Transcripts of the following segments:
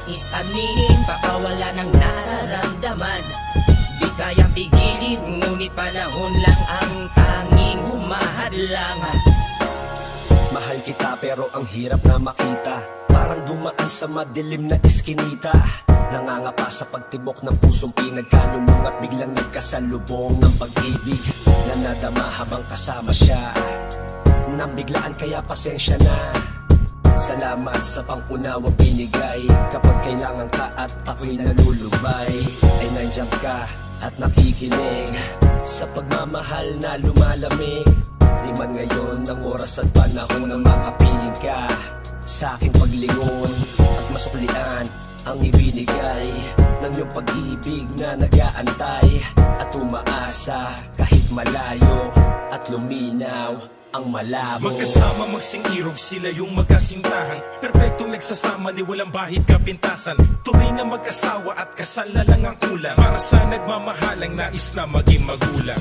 nais aminin, pakawala ng nararamdaman. Di kayang pigilin, ngunit panahon lang ang tanging humahadlang. Mahal kita pero ang hirap na makita, parang dumaan sa madilim na eskinita. Nangangapa sa pagtibok ng pusong pinagkalulong at biglang nagkasalubong ng pag-ibig na nadama habang kasama siya. Nang biglaan kaya pasensya na. Salamat sa pangunawa binigay. Kapag kailangan ka at ako'y nalulubay, ay nandiyan ka at nakikinig sa pagmamahal na lumalamig. Di man ngayon ang oras at panahon na makapiling ka sa aking paglingon at masuklian ang ibinigay ng iyong pag-ibig na nag-aantay at umaasa kahit malayo at luminaw ang malabo. Magkasama magsing-irog, sila yung magkasintahan. Perpektong nagsasama, ni walang bahid kapintasan. Turingan mag-asawa at kasal na lang ang kulang. Para sa nagmamahalang nais na maging magulang.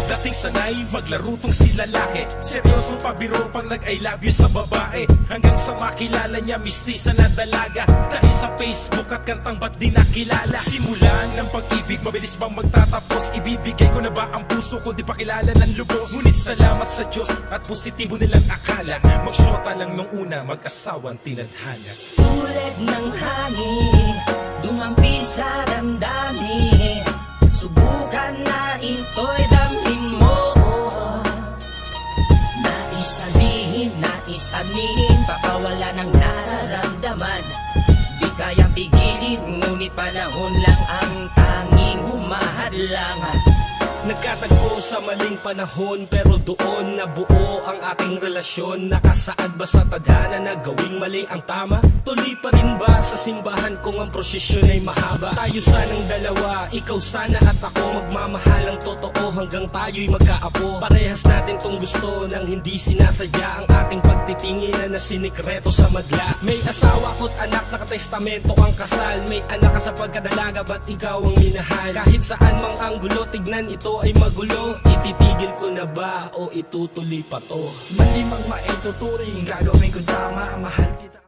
Dating sanay, maglaro tong si lalaki. Seryoso pa biro pang nag-I love you sa babae. Hanggang sa makilala niya, mistisa na dalaga. Dahil sa Facebook at kantang ba't di nakilala. Simulan ng pag-ibig, mabilis bang magtatapos? Ibibigay ko na ba ang puso ko, di pa kilala ng lubos? Ngunit salamat sa Diyos at positibo nilang akala. Magsyota lang nung una, mag-asawang tinadhana. Tulad ng hangin, dumampi sa damdamin. Subukan na ito'y damhin mo. Nais sabihin, nais aminin, pakawala ng nararamdaman. Di kayang pigilin, ngunit panahon lang ang tanging humahadlang. Nagkatagpo sa maling panahon, pero doon nabuo ang ating relasyon. Nakasaad ba sa tadhana na gawing mali ang tama? Tuloy pa rin ba sa simbahan kung ang prosesyon ay mahaba? Tayo sanang dalawa, ikaw sana at ako, magmamahal ang totoo hanggang tayo'y magkaapo. Parehas natin tong gusto nang hindi sinasadya ang ating pagtitinginan na sinikreto sa madla. May asawa ko't anak, nakatestamento ang kasal. May anak ka sa pagkadalaga, ba't ikaw ang minahal? Kahit saan mang anggulo, tignan ito ay magulo. Ititigil ko na ba o itutuloy pa to? Mali mang maituturing, gagawin ko tama, mahal kita.